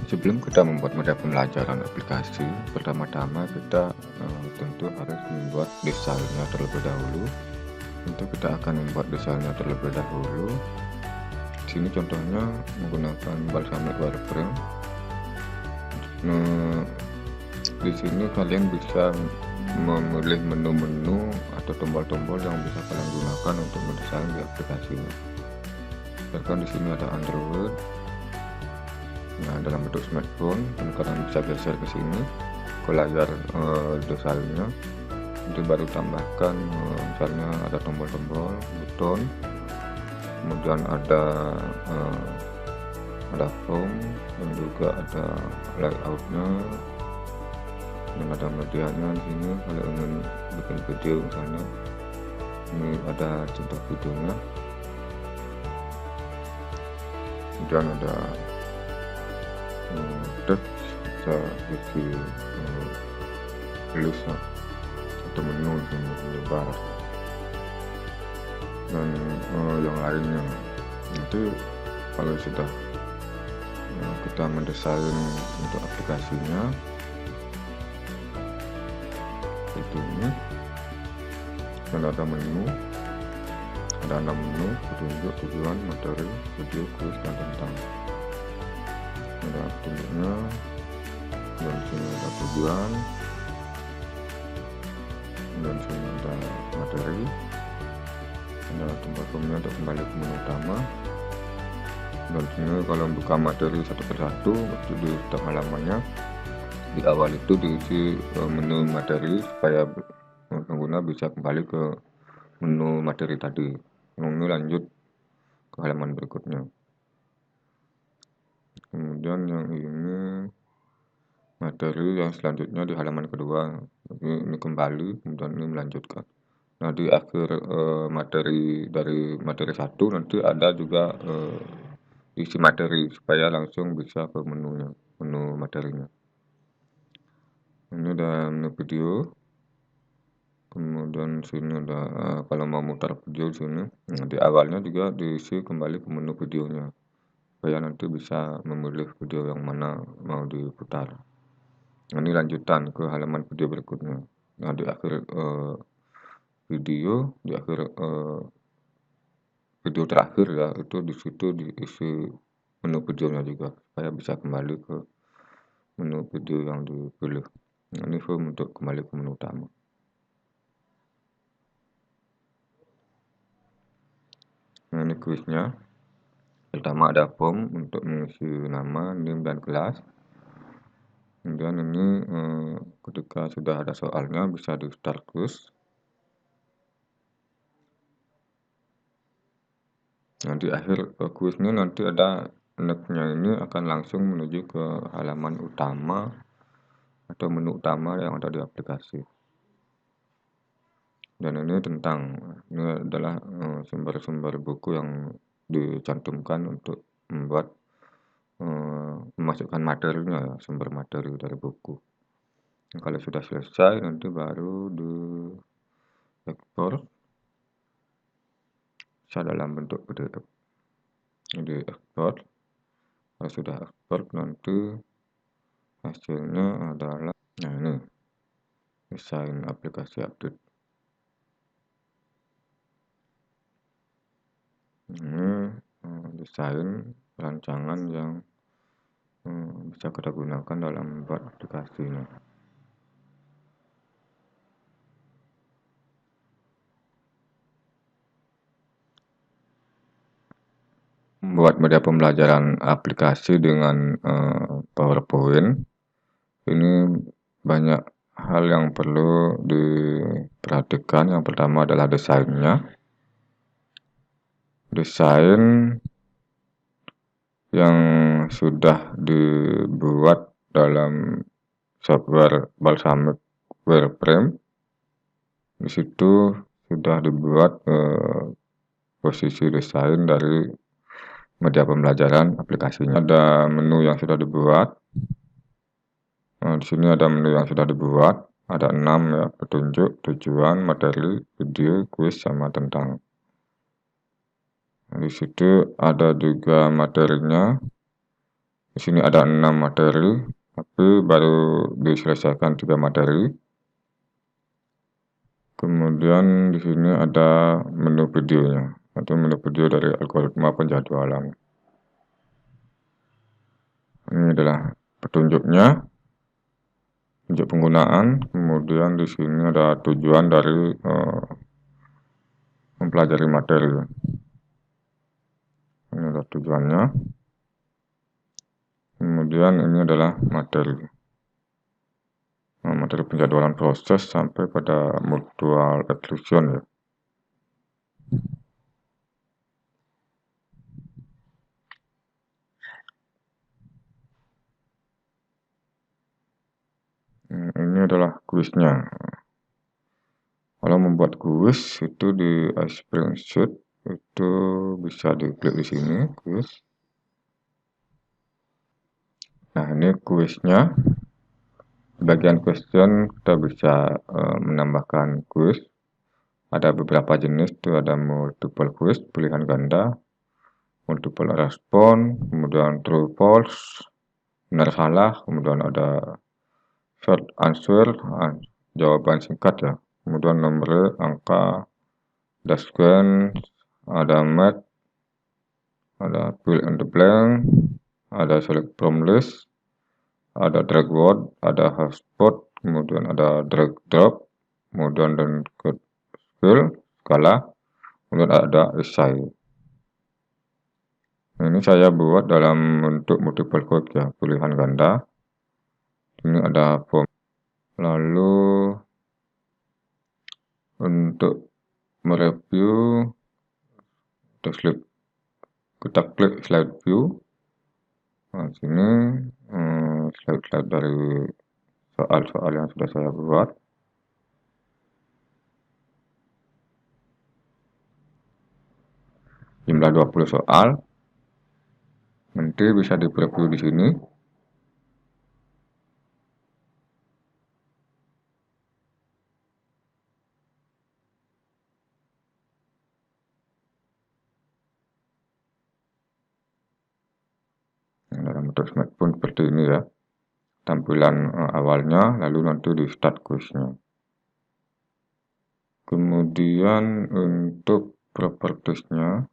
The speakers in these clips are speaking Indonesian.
Sebelum kita membuat media pembelajaran aplikasi, pertama-tama kita tentu harus membuat desainnya terlebih dahulu. Tentu kita akan membuat desainnya terlebih dahulu. Di sini contohnya menggunakan Balsamiq Wireframe. Nah, di sini kalian bisa memilih menu-menu atau tombol-tombol yang bisa kalian gunakan untuk mendesain di aplikasinya. Misalkan di sini ada Android. Nah, dalam bentuk smartphone, dan kalian bisa geser ke sini ke layar desainnya. Nanti baru tambahkan misalnya ada tombol-tombol, buton, kemudian ada home, dan juga ada layoutnya, dan ada medianya. Di sini kalau ingin bikin video misalnya, ini ada contoh videonya, kemudian ada teks, bisa isi list atau menu menyebar, dan yang lainnya. Nanti kalau sudah kita mendesain untuk aplikasinya seperti ini, dan ada menu, ada 6 menu: petunjuk, tujuan, materi, video, kuis, dan tentang. Ada petunjuknya, dan sini ada tujuan, dan sini ada materi, ada tempat filmnya untuk kembali ke menu utama. Dan sini kalau buka materi satu persatu, waktu di setiap halamannya di awal itu diisi menu materi supaya pengguna bisa kembali ke menu materi tadi. Ini lanjut ke halaman berikutnya. Kemudian yang ini materi yang selanjutnya di halaman kedua. Ini kembali, kemudian ini melanjutkan. Nah, di akhir materi dari materi 1 nanti ada juga isi materi supaya langsung bisa ke menunya, menu materinya. Ini ada menu video. Kemudian sini ada kalau mau mutar video di sini. Nah, di awalnya juga diisi kembali ke menu videonya supaya nanti bisa memilih video yang mana mau diputar. Ini lanjutan ke halaman video berikutnya. Nah, di akhir video, di akhir video terakhir ya, itu di situ diisi menu videonya juga supaya bisa kembali ke menu video yang dipilih. Nah, ini form untuk kembali ke menu utama. Nah, ini kuisnya. Pertama ada form untuk mengisi nama, NIM, dan kelas. Kemudian ini ketika sudah ada soalnya bisa di start quiz. Nah, di akhir kuisnya nanti ada next-nya, ini akan langsung menuju ke halaman utama atau menu utama yang ada di aplikasi. Dan ini adalah sumber-sumber buku yang dicantumkan untuk membuat memasukkan materinya ya, sumber materi dari buku. Nah, kalau sudah selesai nanti baru di ekspor bisa dalam bentuk PDF. Di ekspor, kalau sudah ekspor nanti hasilnya adalah, nah ini desain aplikasi update. Ini desain rancangan yang bisa kita gunakan dalam membuat aplikasinya. Membuat media pembelajaran aplikasi dengan PowerPoint ini banyak hal yang perlu diperhatikan. Yang pertama adalah desainnya. Desain yang sudah dibuat dalam software Balsamiq Wireframe, di situ sudah dibuat posisi desain dari media pembelajaran aplikasinya. Ada menu yang sudah dibuat. Nah, di sini ada menu yang sudah dibuat, ada 6 ya: petunjuk, tujuan, materi, video, kuis, sama tentang. Nah, di situ ada juga materinya, Di sini ada 6 materi, tapi baru diselesaikan 3 materi. Kemudian di sini ada menu videonya, atau menu video dari algoritma penjadwalan. Ini adalah petunjuknya, petunjuk penggunaan. Kemudian di sini ada tujuan dari mempelajari materi. Ini adalah tujuannya. Kemudian ini adalah materi. Materi penjadwalan proses sampai pada mutual exclusion ya. Ini adalah kuisnya. Kalau membuat kuis itu di Spreadsheet itu bisa diklik di sini kuis. Nah, ini kuisnya. Di bagian question kita bisa menambahkan kuis. Ada beberapa jenis, itu ada multiple quiz, pilihan ganda, multiple respon, kemudian true false, benar salah, kemudian ada short answer, jawaban singkat ya, kemudian nomor, angka, ada scan, ada match, ada fill in the blank, ada select from list, ada drag word, ada hotspot, kemudian ada drag drop, kemudian dan skill, skala, kemudian ada essay. Ini saya buat dalam bentuk multiple choice ya, pilihan ganda. Ini ada form. Lalu untuk mereview, kita klik slide view. Nah, sini slide-slide dari soal-soal yang sudah saya buat. Jumlah 20 soal. Nanti bisa di preview di sini. Dalam bentuk smartphone seperti ini ya. Tampilan awalnya, lalu nanti di start quiznya. Kemudian untuk propertiesnya,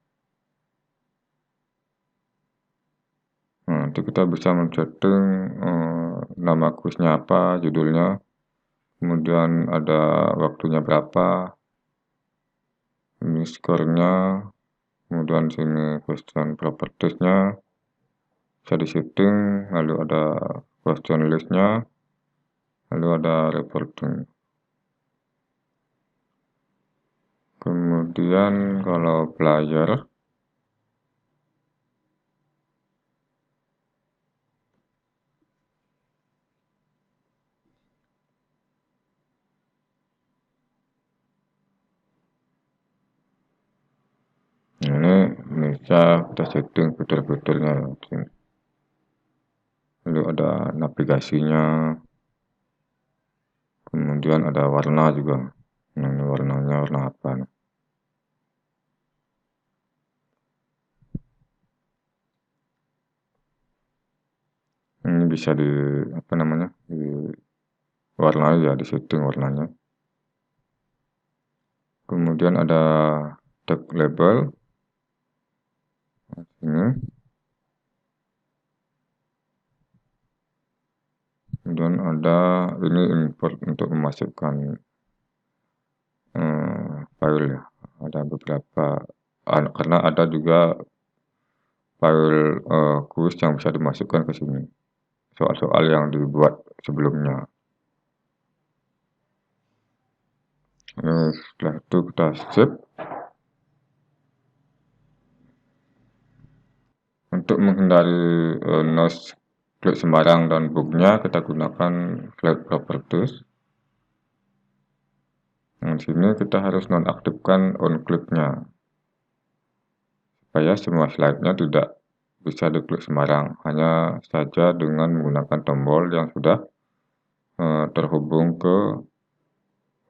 nanti kita bisa men-setting nama kuisnya apa, judulnya, kemudian ada waktunya berapa, ini skornya, kemudian sini question propertiesnya bisa di setting, lalu ada question listnya, lalu ada reporting. Kemudian kalau player, ini bisa kita setting fitur-fiturnya. Lalu ada navigasinya, kemudian ada warna juga. Nah, ini warnanya warna apa nih? Ini bisa di apa namanya, di warna ya, di setting warnanya. Kemudian ada tag label ini, kemudian ada ini import untuk memasukkan file ya. Ada beberapa karena ada juga file kuis yang bisa dimasukkan ke sini, soal-soal yang dibuat sebelumnya. Setelah itu kita save. Untuk menghindari noise klik sembarang dan bugnya, kita gunakan slide properties. Di sini kita harus nonaktifkan on click-nya supaya semua slide-nya tidak bisa diklik sembarang, hanya saja dengan menggunakan tombol yang sudah terhubung ke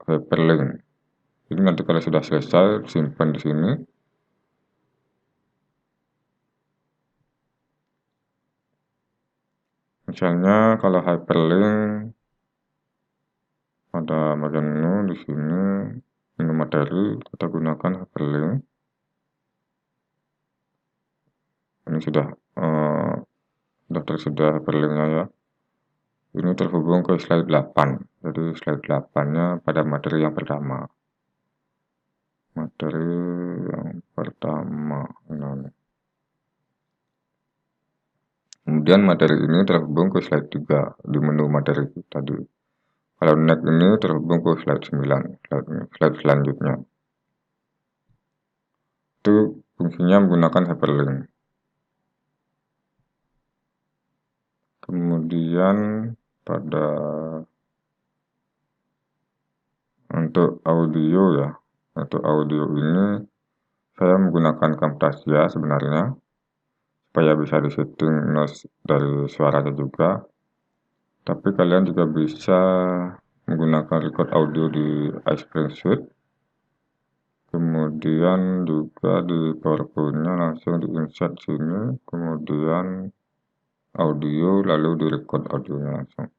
hyperlink. Jadi nanti kalau sudah selesai, simpan di sini. Misalnya kalau hyperlink pada bagian menu di sini, menu materi kita gunakan hyperlink. Ini sudah tersedia hyperlinknya ya. Ini terhubung ke slide 8. Jadi slide 8-nya pada materi yang pertama. Materi yang pertama. Kemudian materi ini terhubung ke slide 3 di menu materi tadi. Kalau next ini terhubung ke slide 9, slide selanjutnya. Itu fungsinya menggunakan hyperlink. Kemudian pada untuk audio ya, untuk audio ini saya menggunakan Camtasia sebenarnya supaya bisa disetting noise dari suaranya juga. Tapi kalian juga bisa menggunakan record audio di iSpring Suite. Kemudian juga di PowerPoint-nya langsung di insert sini, kemudian audio lalu di record audionya langsung.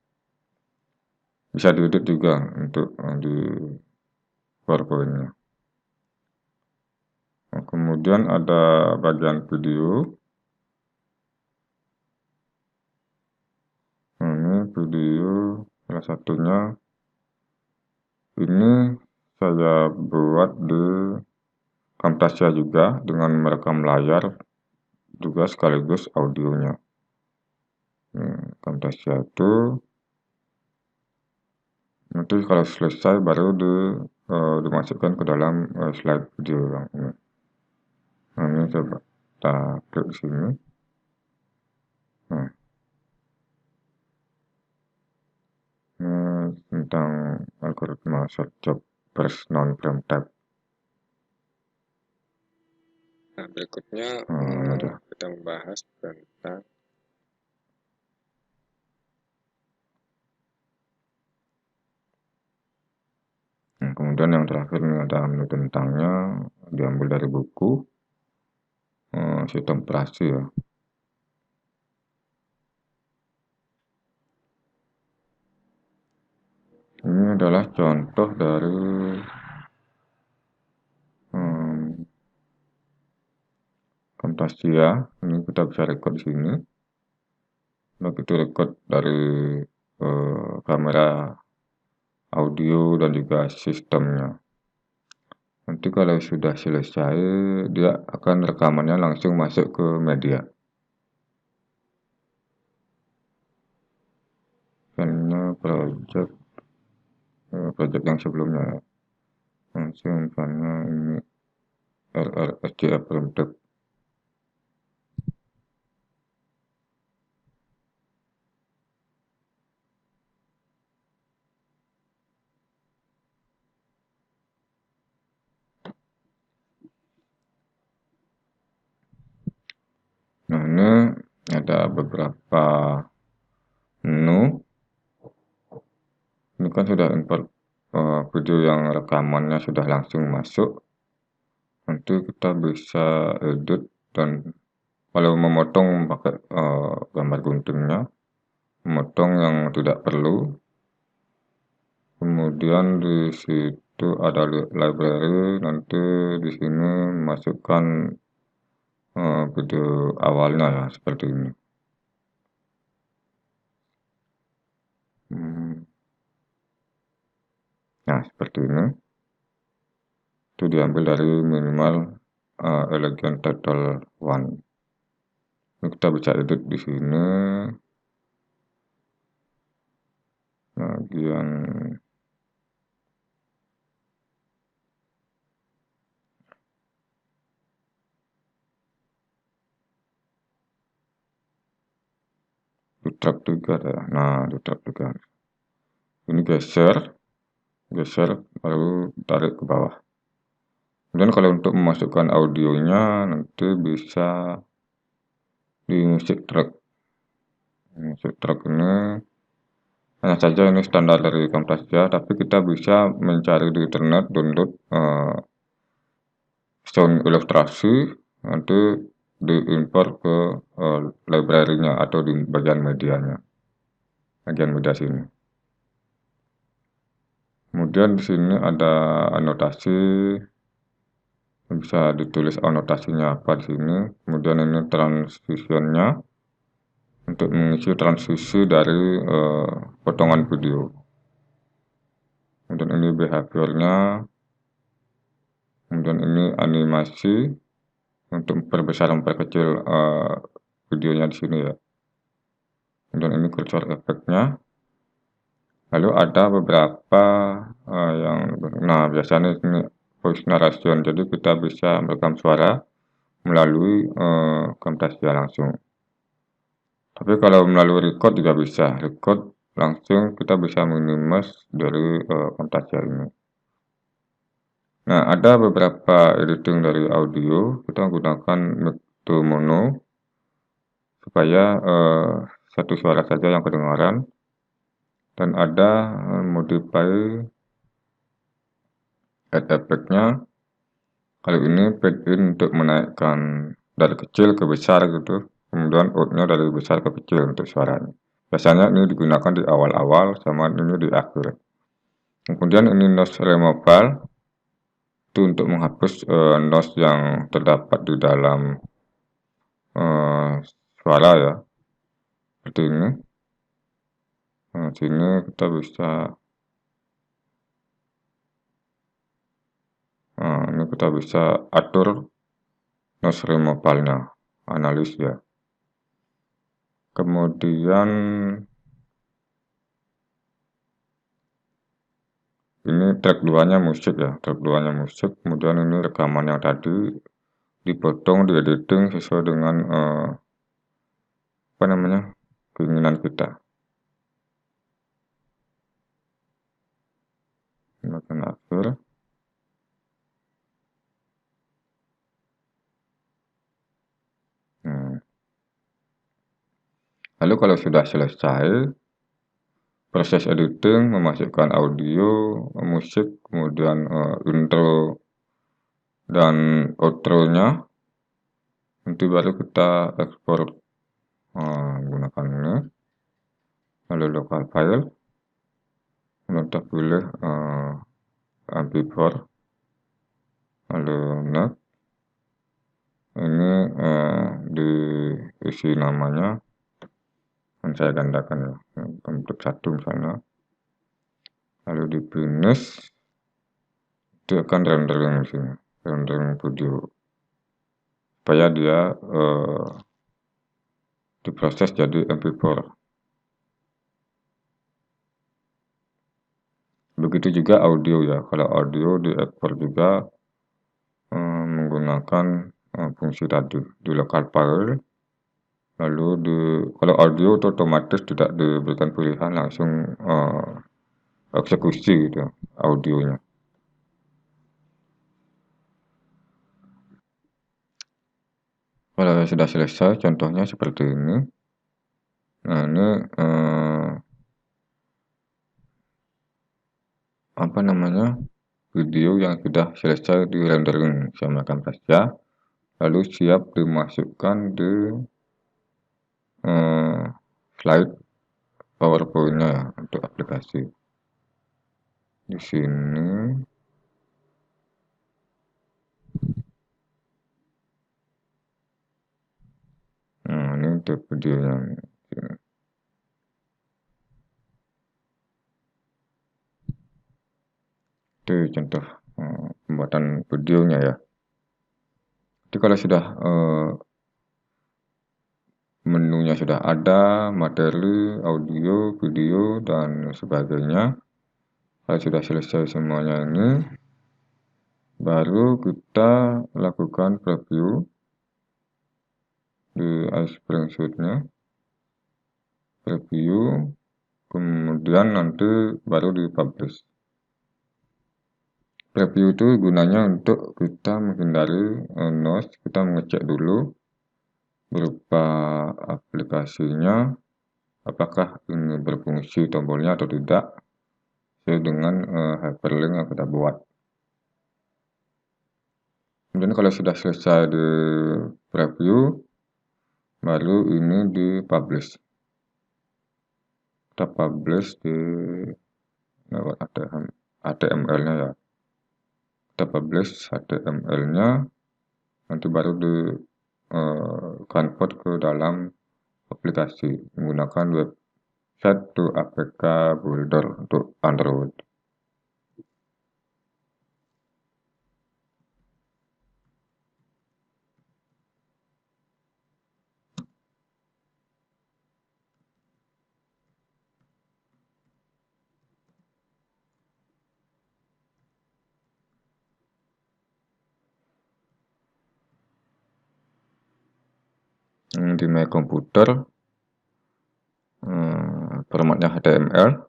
Bisa diedit juga untuk di PowerPoint-nya. Nah, kemudian ada bagian video. Nah, ini video salah satunya ini saya buat di Camtasia juga dengan merekam layar juga sekaligus audionya. Camtasia itu nanti kalau selesai baru dimasukkan ke dalam slide video yang ini. Nah, ini coba kita klik di sini. Nah, ini tentang algoritma search job versus non-frame tab. Nah, berikutnya kita membahas tentang kemudian yang terakhir ini ada menu tentangnya, diambil dari buku sistem operasi ya. Ini adalah contoh dari Camtasia. Ini kita bisa record di sini. Begitu record dari kamera audio dan juga sistemnya. Nanti kalau sudah selesai, dia akan rekamannya langsung masuk ke media. Karena project yang sebelumnya langsung misalnya ini RRSJF Prompt. Nah, ini ada beberapa menu. Ini kan sudah import video yang rekamannya sudah langsung masuk. Nanti kita bisa edit dan kalau memotong pakai gambar guntingnya, memotong yang tidak perlu. Kemudian di situ ada library, nanti di sini masukkan video awalnya ya seperti ini. Nah, seperti ini. Itu diambil dari minimal elegant title one. Ini kita bisa edit di sini. Bagian di track 3 ya. Nah, di track 3. Ini geser lalu tarik ke bawah. Kemudian kalau untuk memasukkan audionya nanti bisa di music track. Music track ini hanya saja ini standar dari Camtasia, tapi kita bisa mencari di internet, download sound ilustrasi, nanti diimport ke library-nya atau di bagian medianya. bagian media sini. Kemudian di sini ada anotasi, bisa ditulis anotasinya apa di sini. Kemudian ini transitionnya untuk mengisi transisi dari potongan video. Kemudian ini behaviornya. Kemudian ini animasi untuk memperbesar memperkecil videonya di sini ya. Kemudian ini cursor efeknya. Lalu ada beberapa biasanya ini voice narration, jadi kita bisa merekam suara melalui Camtasia langsung. Tapi kalau melalui record juga bisa, record langsung kita bisa minimize dari Camtasia ini. Nah, ada beberapa editing dari audio, kita menggunakan mic to mono supaya satu suara saja yang kedengaran. Dan ada modify add effect-nya. Kali ini fade in untuk menaikkan dari kecil ke besar gitu. Kemudian out-nya dari besar ke kecil untuk suaranya. Biasanya ini digunakan di awal-awal sama ini di akhir. Kemudian ini noise removal itu untuk menghapus noise yang terdapat di dalam suara ya. Seperti ini. Nah, sini kita bisa ini kita bisa atur noise removal-nya, analis ya. Kemudian ini track 2-nya musik ya, track 2-nya musik. Kemudian ini rekaman yang tadi dipotong, di editing sesuai dengan keinginan kita. Makan akhir. Lalu kalau sudah selesai proses editing, memasukkan audio, musik, kemudian intro dan outro-nya, nanti baru kita ekspor menggunakan ini. Lalu local file, kemudian kita pilih MP4, lalu next. Ini diisi namanya, dan saya gandakan ya, untuk satu misalnya. Lalu di finish, itu akan rendering di sini, rendering video, supaya dia diproses jadi MP4. Begitu juga audio ya, kalau audio diekspor juga menggunakan fungsi tadi di local file. Lalu kalau audio itu otomatis tidak diberikan pilihan, langsung eksekusi gitu audionya. Kalau sudah selesai, contohnya seperti ini. Nah, ini video yang sudah selesai di rendering sama Camtasia, lalu siap dimasukkan di slide PowerPoint-nya ya, untuk aplikasi. Di sini ini untuk videonya. Itu contoh pembuatan videonya ya. Jadi kalau sudah menunya sudah ada, materi, audio, video, dan sebagainya. Kalau sudah selesai semuanya ini, baru kita lakukan preview di iSpring Suite-nya. Preview, kemudian nanti baru dipublish. Preview itu gunanya untuk kita menghindari noise, kita mengecek dulu berupa aplikasinya, apakah ini berfungsi tombolnya atau tidak, sesuai dengan hyperlink yang kita buat. Kemudian kalau sudah selesai di preview, baru ini dipublish. kita publish di lewat HTML-nya ya. Kita publish HTML-nya, nanti baru di convert ke dalam aplikasi menggunakan website to APK Builder untuk Android. Di My Computer formatnya HTML,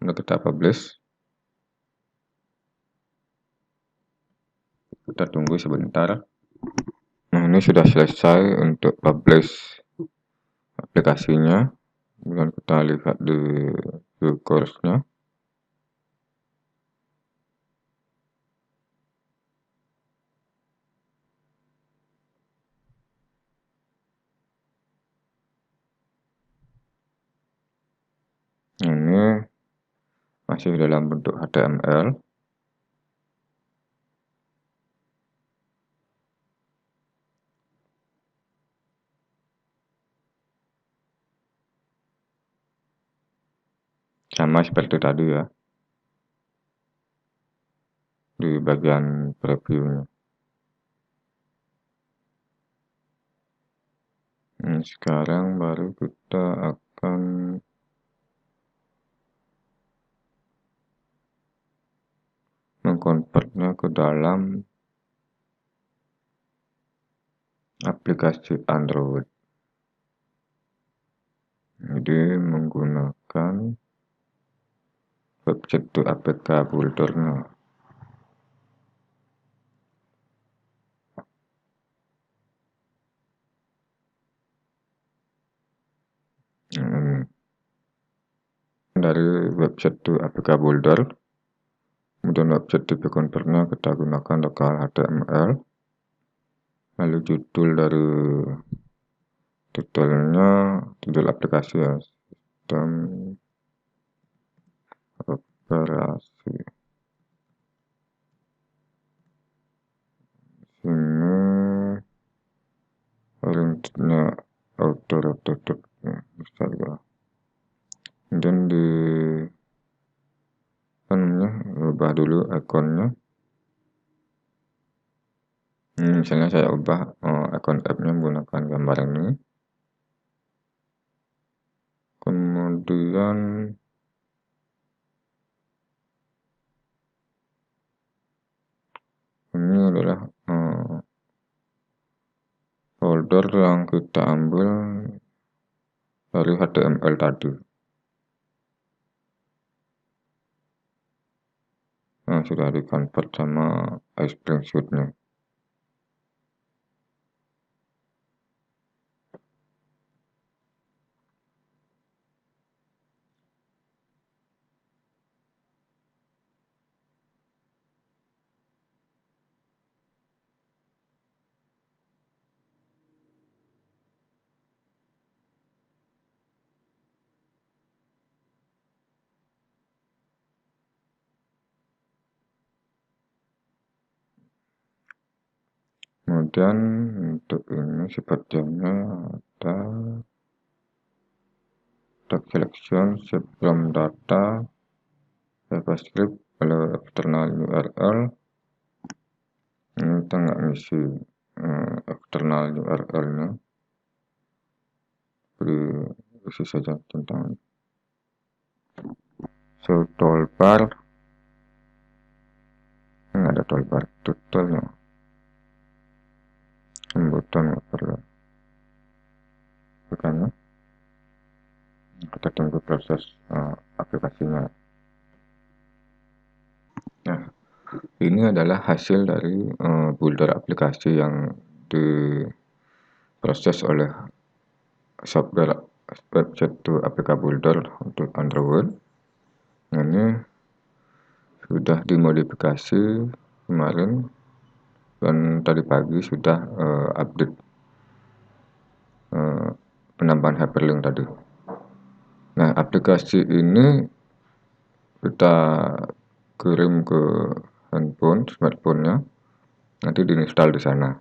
untuk kita publish. Kita tunggu sebentar. Nah, ini sudah selesai untuk publish aplikasinya. Kemudian kita lihat di view course-nya. Ini masih dalam bentuk HTML. Sama seperti tadi ya, di bagian previewnya. Sekarang baru kita akan mengkonvertnya ke dalam aplikasi Android. Jadi menggunakan website to APK Builder-nya. Dari website to APK Builder, kemudian website to converter-nya kita gunakan local HTML. Lalu judul dari tutorialnya, judul aplikasi ya, sistem operasi. Sini orientednya auto-rotated bisa ya. Kemudian di ubah dulu ikonnya. Misalnya saya ubah ikon app-nya menggunakan gambar ini. Kemudian ini adalah folder yang kita ambil dari HTML tadi. Nah, sudah di-convert sama iSpring Suite-nya. Kemudian untuk ini sepertinya ada tag selection, shape from data, JavaScript, lalu external URL. Ini kita nggak ngisi external URL-nya, isi saja tentang show toolbar. Ini ada toolbar tutorialnya, button nggak perlu. Bukannya kita tunggu proses aplikasinya. Nah, ini adalah hasil dari builder aplikasi yang diproses oleh software website to APK Builder untuk Android. Ini sudah dimodifikasi kemarin dan tadi pagi sudah update penambahan hyperlink tadi. Nah, aplikasi ini kita kirim ke smartphone-nya, nanti diinstal di sana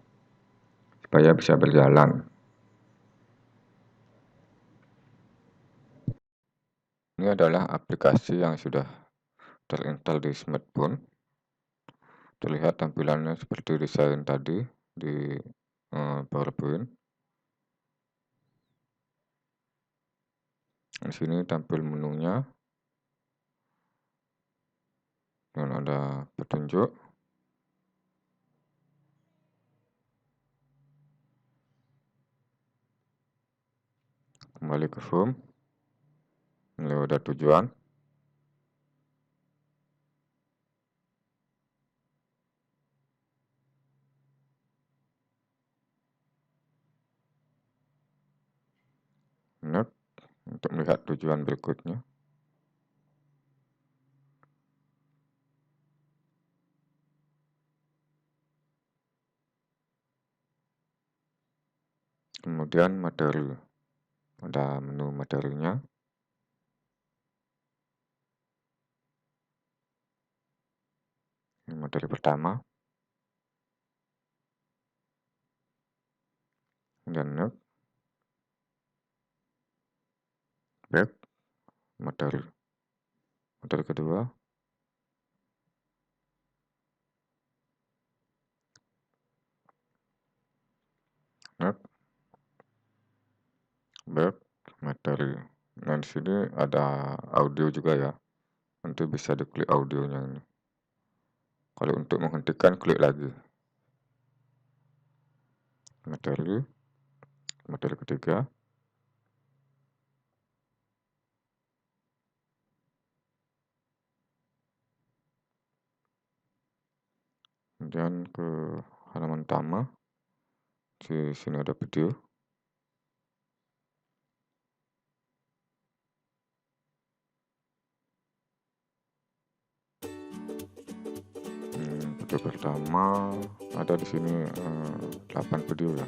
supaya bisa berjalan. Ini adalah aplikasi yang sudah terinstall di smartphone. Terlihat tampilannya seperti desain tadi di PowerPoint. Di sini tampil menunya dan ada petunjuk. Kembali ke home. Ini udah tujuan. Next, untuk melihat tujuan berikutnya. Kemudian materi. Ada menu materinya. Ini materi pertama. Dan next. Back. Materi kedua. Next. Back. Materi. Nah, di sini ada audio juga ya. Nanti bisa diklik audionya ini. Kalau untuk menghentikan, klik lagi. Materi ketiga. Kemudian ke halaman utama. Di sini ada video. Video pertama ada di sini 8 video ya.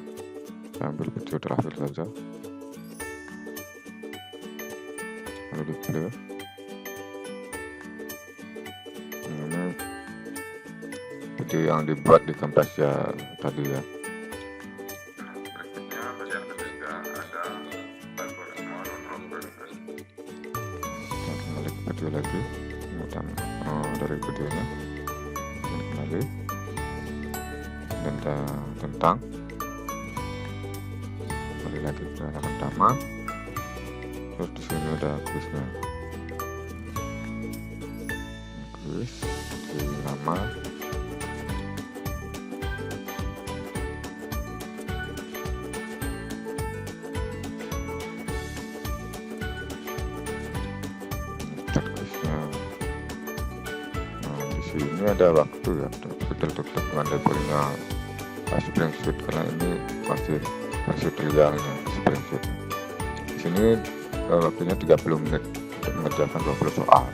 Saya ambil video terakhir saja. Lalu di play. Ini video yang dibuat di Camtasia tadi ya. Berikutnya bagian ketiga ada kembali ke video lagi. Dari videonya kembali dan tentang kembali lagi ke halaman pertama. Terus di sini ada kuisnya. Kuis di lama. Ini ada waktu ya, tutup dengan labelnya screenshot karena ini masih versi trialnya screenshot. Di sini waktunya 30 menit untuk mengerjakan 20 soal.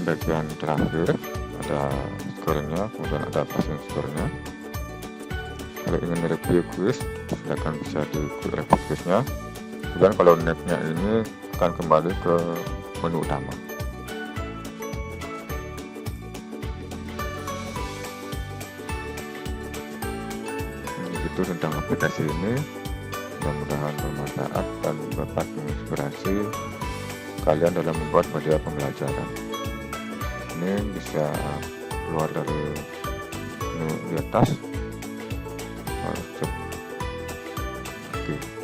Bagian terakhir ada skornya, kemudian ada passing skornya. Kalau ingin review kuis, silakan bisa di review kuisnya. Kemudian kalau netnya ini akan kembali ke menu utama. Itu tentang aplikasi ini. Mudah-mudahan bermanfaat dan dapat menginspirasi kalian dalam membuat media pembelajaran. Ini bisa keluar dari menu di atas. Oke.